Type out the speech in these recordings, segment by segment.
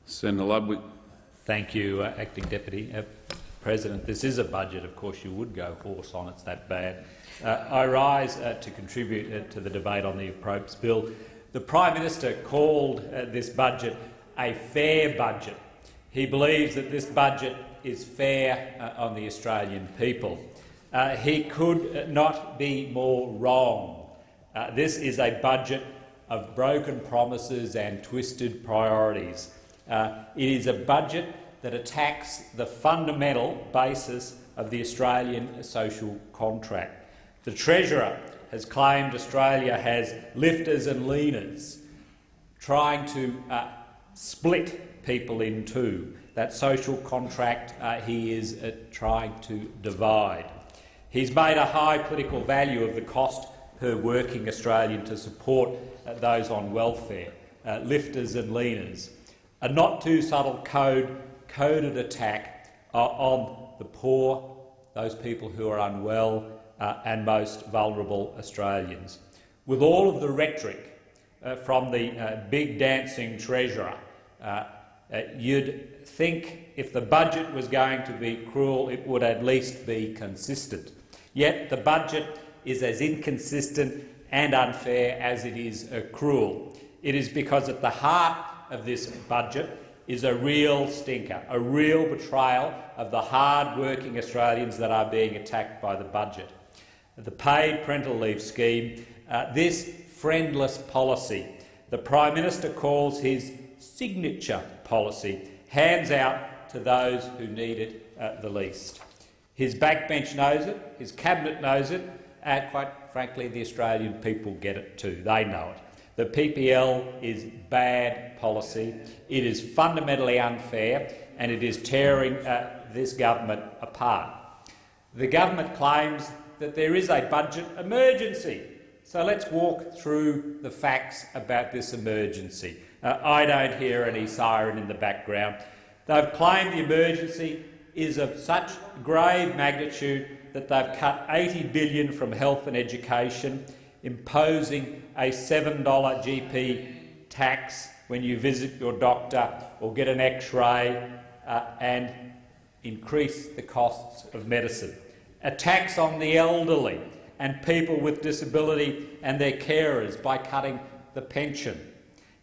Senator Ludwig. Thank you, Acting Deputy President. This is a budget. Of course, you would go horse on. It's that bad. I rise to contribute to the debate on the Appropriations Bill. The Prime Minister called this budget a fair budget. He believes that this budget is fair on the Australian people. He could not be more wrong. This is a budget of broken promises and twisted priorities. It is a budget that attacks the fundamental basis of the Australian social contract. The Treasurer has claimed Australia has lifters and leaners, trying to split people in two. That social contract he is trying to divide. He's made a high political value of the cost per working Australian to support those on welfare, lifters and leaners. A not too subtle coded attack on the poor, those people who are unwell and most vulnerable Australians. With all of the rhetoric from the big dancing Treasurer, you'd think if the budget was going to be cruel, it would at least be consistent. Yet the budget is as inconsistent and unfair as it is cruel. It is because at the heart of this budget is a real stinker, a real betrayal of the hard-working Australians that are being attacked by the budget. The paid parental leave scheme, this friendless policy, the Prime Minister calls his signature policy, hands out to those who need it the least. His backbench knows it, his cabinet knows it, and quite frankly the Australian people get it too. They know it. The PPL is bad policy, it is fundamentally unfair, and it is tearing this government apart. The government claims that there is a budget emergency. So let's walk through the facts about this emergency. I don't hear any siren in the background. They've claimed the emergency is of such grave magnitude that they've cut $80 billion from health and education, imposing a $7 GP tax when you visit your doctor or get an X-ray, and increase the costs of medicine. A tax on the elderly and people with disability and their carers by cutting the pension,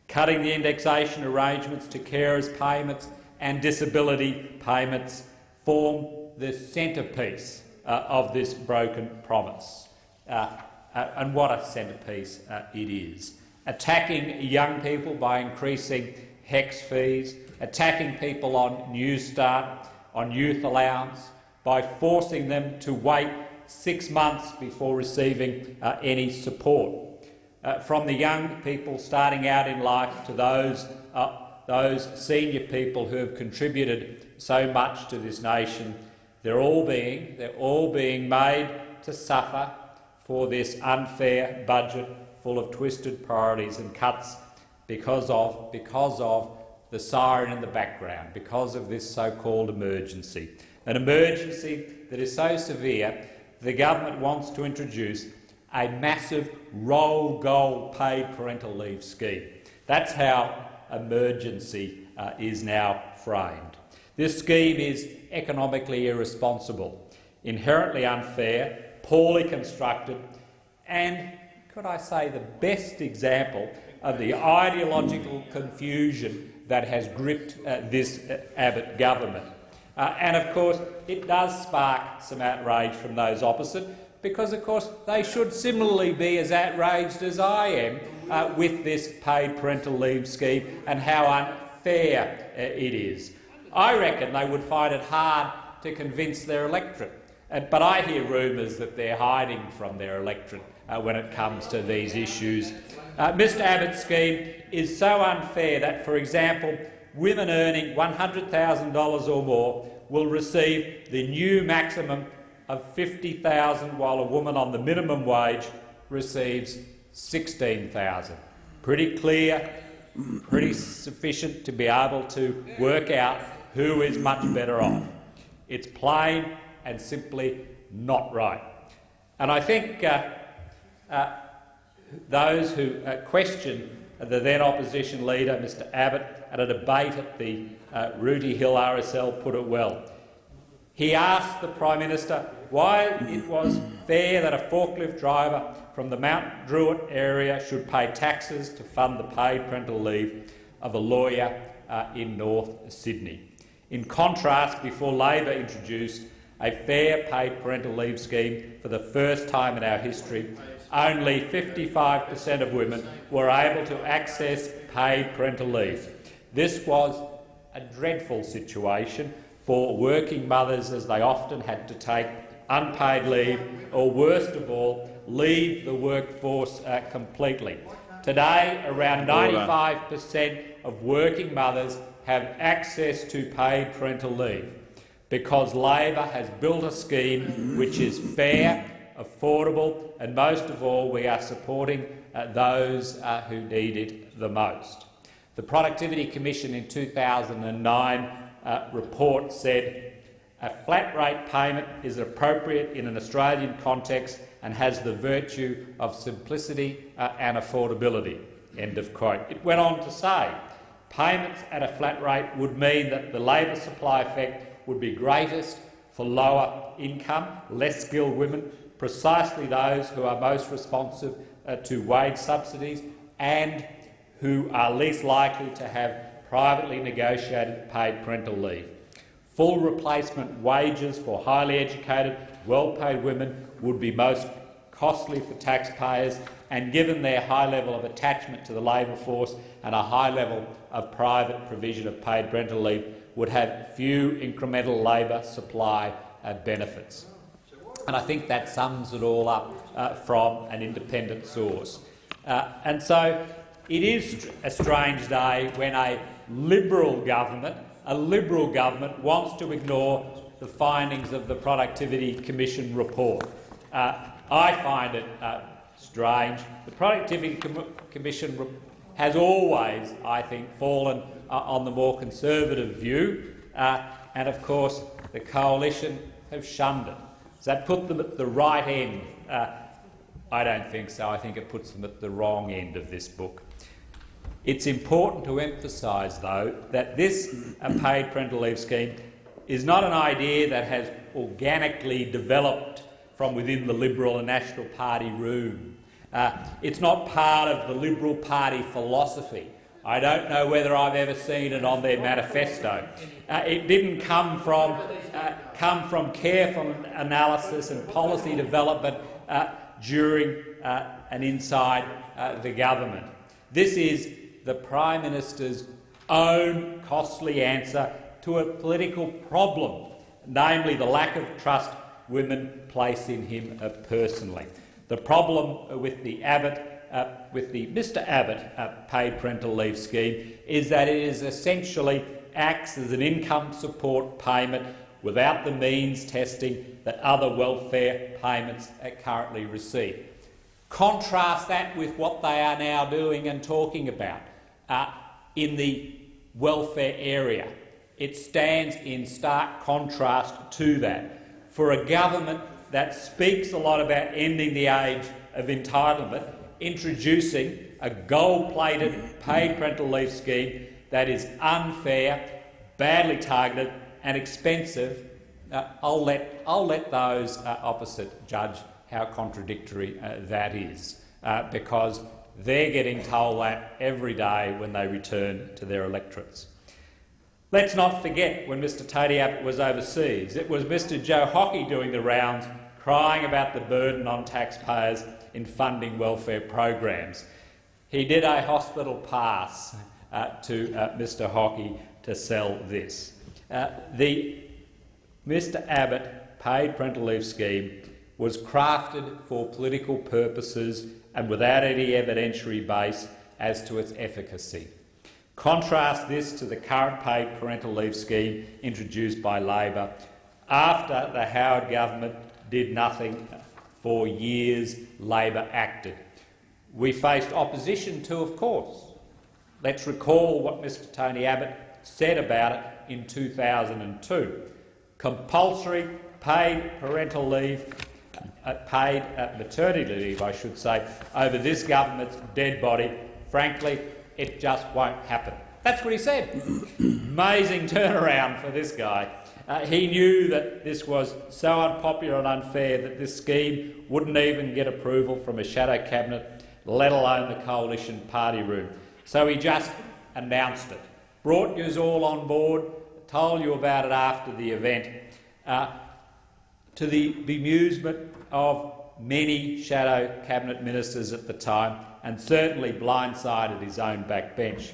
cutting the indexation arrangements to carers' payments and disability payments form the centrepiece of this broken promise. And what a centrepiece it is. Attacking young people by increasing HECS fees, attacking people on New Start, on youth allowance, by forcing them to wait 6 months before receiving any support. From the young people starting out in life to those senior people who have contributed so much to this nation, they're all being made to suffer for this unfair budget full of twisted priorities and cuts because of the siren in the background, because of this so-called emergency. An emergency that is so severe the government wants to introduce a massive roll goal paid parental leave scheme. That's how emergency is now framed. This scheme is economically irresponsible, inherently unfair, poorly constructed, and, could I say, the best example of the ideological confusion that has gripped this Abbott government. And of course it does spark some outrage from those opposite, because of course they should similarly be as outraged as I am with this paid parental leave scheme and how unfair it is. I reckon they would find it hard to convince their electorate, but I hear rumours that they're hiding from their electorate when it comes to these issues. Mr Abbott's scheme is so unfair that, for example, women earning $100,000 or more will receive the new maximum of $50,000, while a woman on the minimum wage receives $16,000. Pretty clear, pretty sufficient to be able to work out who is much better off. It's plain and simply not right. And I think those who question the then opposition leader, Mr Abbott, at a debate at the Rooty Hill RSL put it well. He asked the Prime Minister why it was fair that a forklift driver from the Mount Druitt area should pay taxes to fund the paid parental leave of a lawyer in North Sydney. In contrast, before Labor introduced a fair paid parental leave scheme for the first time in our history, only 55% of women were able to access paid parental leave. This was a dreadful situation for working mothers, as they often had to take unpaid leave, or worst of all, leave the workforce completely. Today, around 95% of working mothers have access to paid parental leave because Labor has built a scheme which is fair, affordable, and most of all, we are supporting those who need it the most. The Productivity Commission in 2009 report said a flat rate payment is appropriate in an Australian context and has the virtue of simplicity and affordability. End of quote. It went on to say payments at a flat rate would mean that the labour supply effect would be greatest for lower income, less skilled women, precisely those who are most responsive to wage subsidies and who are least likely to have privately negotiated paid parental leave. Full replacement wages for highly educated, well-paid women would be most costly for taxpayers, and given their high level of attachment to the labour force and a high level of private provision of paid parental leave, would have few incremental labour supply benefits. And I think that sums it all up from an independent source. And so it is a strange day when a Liberal government wants to ignore the findings of the Productivity Commission report. I find it strange. The Productivity Commission has always, I think, fallen on the more conservative view, and of course the Coalition have shunned it. Does that put them at the right end? I don't think so. I think it puts them at the wrong end of this book. It's important to emphasise, though, that this paid parental leave scheme is not an idea that has organically developed from within the Liberal and National Party room. It's not part of the Liberal Party philosophy. I don't know whether I've ever seen it on their manifesto. It didn't come from careful analysis and policy development during and inside the government. This is the Prime Minister's own costly answer to a political problem, namely the lack of trust women place in him personally. The problem with the Mr Abbott paid parental leave scheme is that it is essentially acts as an income support payment without the means testing that other welfare payments currently receive. Contrast that with what they are now doing and talking about in the welfare area. It stands in stark contrast to that. For a government that speaks a lot about ending the age of entitlement, introducing a gold-plated paid parental leave scheme that is unfair, badly targeted and expensive, I'll let those opposite judge how contradictory that is, because they're getting told that every day when they return to their electorates. Let's not forget when Mr Tony Abbott was overseas, it was Mr Joe Hockey doing the rounds, crying about the burden on taxpayers in funding welfare programs. He did a hospital pass to Mr Hockey to sell this. The Mr Abbott paid parental leave scheme was crafted for political purposes and without any evidentiary base as to its efficacy. Contrast this to the current paid parental leave scheme introduced by Labor after the Howard government did nothing for years. Labor acted. We faced opposition to, of course. Let's recall what Mr Tony Abbott said about it in 2002. Compulsory paid parental leave, paid maternity leave, I should say, over this government's dead body. Frankly, it just won't happen. That's what he said. Amazing turnaround for this guy. He knew that this was so unpopular and unfair that this scheme wouldn't even get approval from a shadow cabinet, let alone the coalition party room. So he just announced it, brought you all on board, told you about it after the event, to the bemusement of many shadow cabinet ministers at the time, and certainly blindsided his own backbench.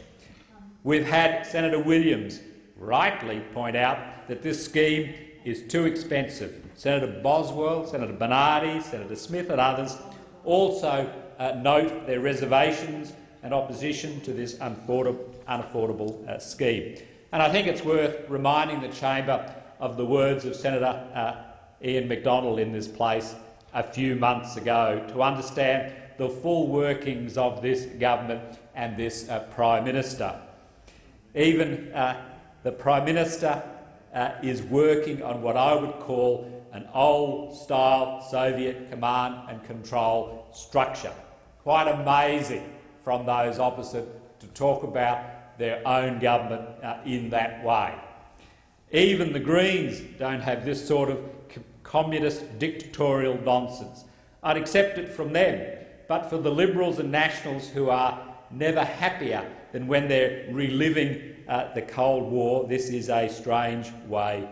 We've had Senator Williams rightly point out that this scheme is too expensive. Senator Boswell, Senator Bernardi, Senator Smith and others also note their reservations and opposition to this unaffordable scheme. And I think it's worth reminding the chamber of the words of Senator Ian McDonald in this place a few months ago to understand the full workings of this government and this Prime Minister. Even the Prime Minister is working on what I would call an old-style Soviet command and control structure. Quite amazing from those opposite to talk about their own government in that way. Even the Greens don't have this sort of communist dictatorial nonsense. I'd accept it from them, but for the Liberals and Nationals who are never happier than when they're reliving the Cold War, this is a strange way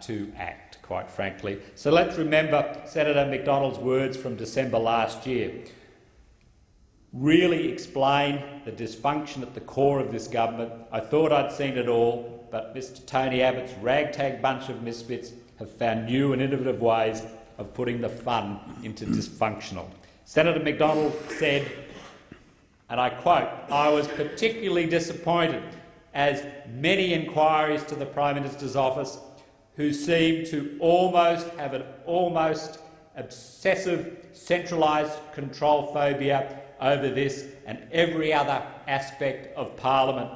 to act, quite frankly. So let's remember Senator McDonald's words from December last year. Really explain the dysfunction at the core of this government. I thought I'd seen it all, but Mr Tony Abbott's ragtag bunch of misfits have found new and innovative ways of putting the fun into dysfunctional. Senator McDonald said, and I quote, "I was particularly disappointed as many inquiries to the Prime Minister's office who seem to almost have an obsessive centralised control phobia over this and every other aspect of Parliament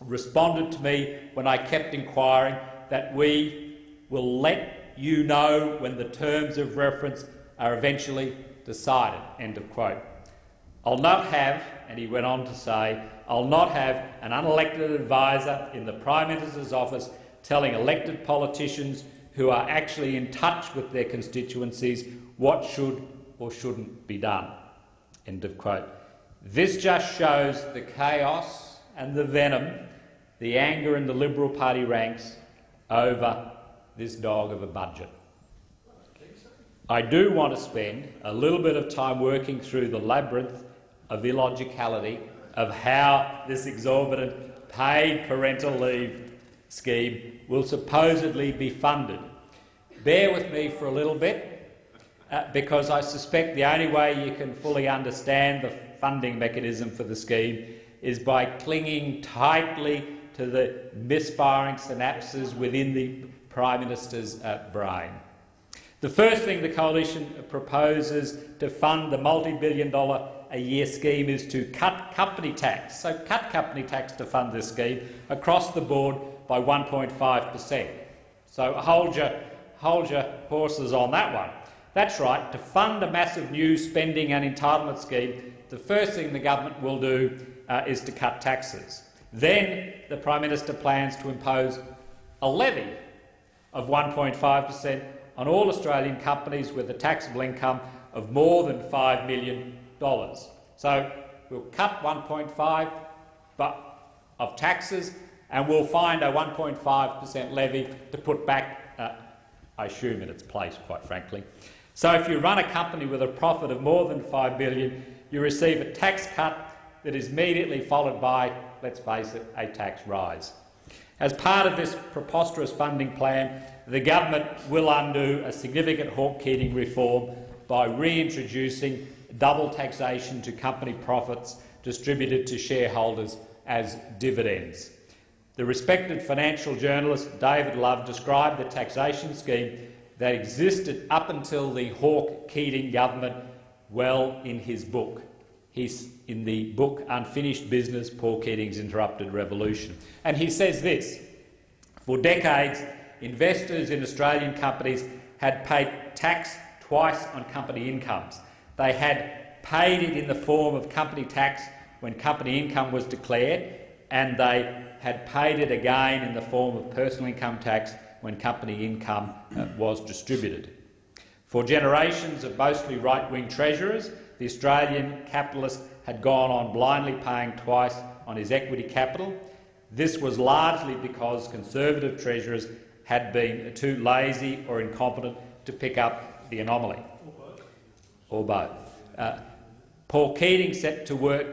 responded to me when I kept inquiring that we will let you know when the terms of reference are eventually decided." End of quote. I'll not have, and he went on to say, I'll not have an unelected advisor in the Prime Minister's office telling elected politicians who are actually in touch with their constituencies what should or shouldn't be done. End of quote. This just shows the chaos and the venom, the anger in the Liberal Party ranks over this dog of a budget. I do want to spend a little bit of time working through the labyrinth of illogicality of how this exorbitant paid parental leave scheme will supposedly be funded. Bear with me for a little bit, because I suspect the only way you can fully understand the funding mechanism for the scheme is by clinging tightly to the misfiring synapses within the Prime Minister's brain. The first thing the Coalition proposes to fund the multi-billion-dollar-a-year scheme is to cut company tax. So cut company tax to fund this scheme across the board by 1.5%. So hold your horses on that one. That's right, to fund a massive new spending and entitlement scheme, the first thing the government will do is to cut taxes. Then the Prime Minister plans to impose a levy of 1.5% on all Australian companies with a taxable income of more than $5 million. So we'll cut 1.5% of taxes and we'll find a 1.5% levy to put back, I assume, in its place, quite frankly. So if you run a company with a profit of more than $5 million, you receive a tax cut that is immediately followed by, let's face it, a tax rise. As part of this preposterous funding plan, the government will undo a significant Hawke-Keating reform by reintroducing double taxation to company profits distributed to shareholders as dividends. The respected financial journalist David Love described the taxation scheme that existed up until the Hawke-Keating government well in his book. He's in the book Unfinished Business, Paul Keating's Interrupted Revolution. And he says this: for decades, investors in Australian companies had paid tax twice on company incomes. They had paid it in the form of company tax when company income was declared, and they had paid it again in the form of personal income tax when company income was distributed. For generations of mostly right-wing treasurers, the Australian capitalist had gone on blindly paying twice on his equity capital. This was largely because Conservative treasurers had been too lazy or incompetent to pick up the anomaly, or both. Paul Keating set to work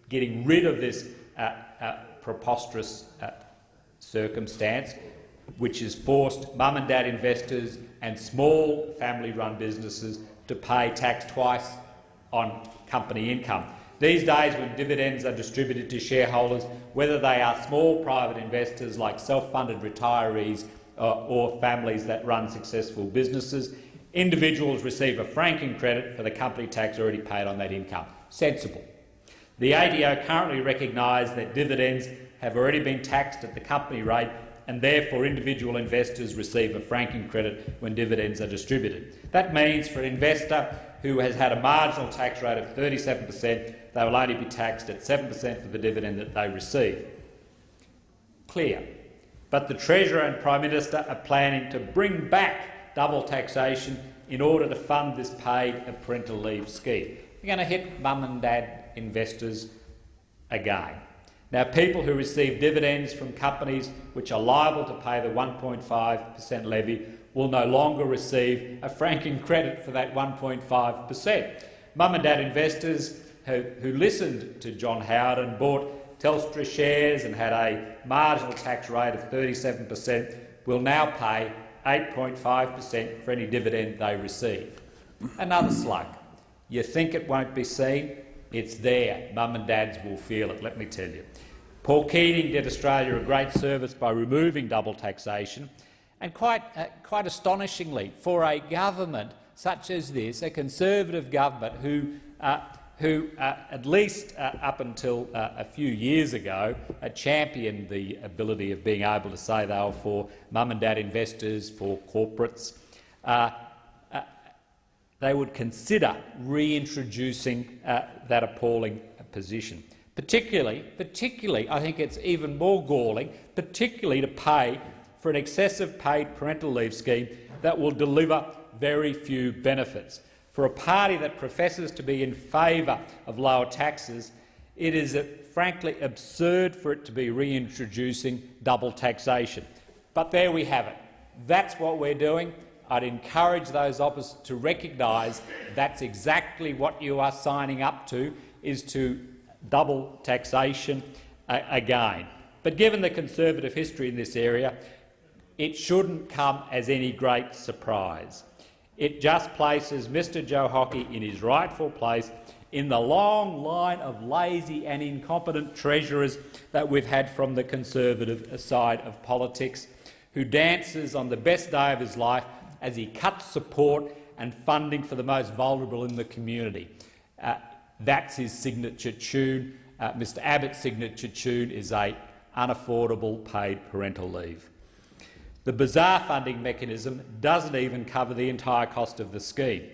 getting rid of this preposterous circumstance, which has forced mum and dad investors and small family-run businesses to pay tax twice on company income. These days, when dividends are distributed to shareholders, whether they are small private investors like self-funded retirees or families that run successful businesses, individuals receive a franking credit for the company tax already paid on that income. Sensible. The ATO currently recognise that dividends have already been taxed at the company rate, and therefore individual investors receive a franking credit when dividends are distributed. That means for an investor who has had a marginal tax rate of 37%, they will only be taxed at 7% for the dividend that they receive. Clear. But the Treasurer and Prime Minister are planning to bring back double taxation in order to fund this paid parental leave scheme. We're going to hit mum and dad investors again. Now, people who receive dividends from companies which are liable to pay the 1.5% levy will no longer receive a franking credit for that 1.5%. Mum and dad investors who listened to John Howard and bought Telstra shares and had a marginal tax rate of 37% will now pay 8.5% for any dividend they receive. Another slug. You think it won't be seen? It's there. Mum and dads will feel it, let me tell you. Paul Keating did Australia a great service by removing double taxation, and quite astonishingly, for a government such as this, a Conservative government who at least up until a few years ago championed the ability of being able to say they were for mum and dad investors, for corporates, they would consider reintroducing that appalling position. Particularly, I think it's even more galling, particularly to pay for an excessive paid parental leave scheme that will deliver very few benefits. For a party that professes to be in favour of lower taxes, it is frankly absurd for it to be reintroducing double taxation. But there we have it. That's what we're doing. I'd encourage those opposite to recognise that's exactly what you are signing up to, is to double taxation again. But given the Conservative history in this area, it shouldn't come as any great surprise. It just places Mr Joe Hockey in his rightful place in the long line of lazy and incompetent treasurers that we've had from the Conservative side of politics, who dances on the best day of his life as he cuts support and funding for the most vulnerable in the community. That's his signature tune. Mr Abbott's signature tune is a unaffordable paid parental leave. The bizarre funding mechanism doesn't even cover the entire cost of the scheme.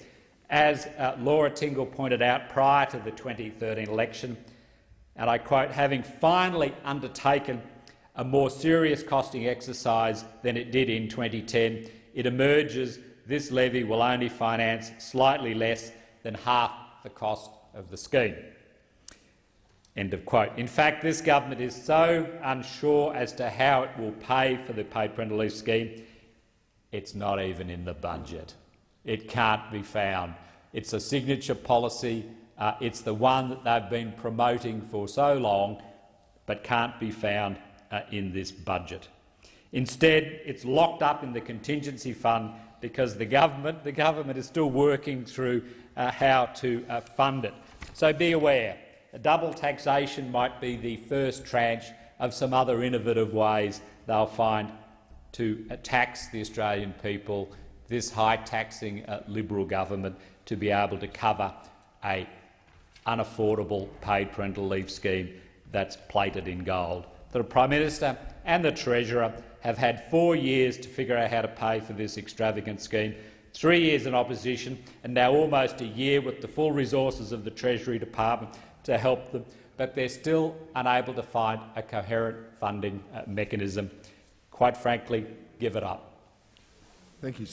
As Laura Tingle pointed out prior to the 2013 election, and I quote, "Having finally undertaken a more serious costing exercise than it did in 2010, it emerges this levy will only finance slightly less than half the cost of the scheme." End of quote. In fact, this government is so unsure as to how it will pay for the paid parental leave scheme, it's not even in the budget. It can't be found. It's a signature policy. It's the one that they've been promoting for so long, but can't be found in this budget. Instead, it's locked up in the contingency fund because the government is still working through how to fund it. So be aware. Double taxation might be the first tranche of some other innovative ways they'll find to tax the Australian people, this high-taxing Liberal government, to be able to cover an unaffordable paid parental leave scheme that's plated in gold. The Prime Minister and the Treasurer have had 4 years to figure out how to pay for this extravagant scheme, 3 years in opposition, and now almost a year with the full resources of the Treasury Department to help them. but they're still unable to find a coherent funding mechanism. Quite frankly, give it up. Thank you.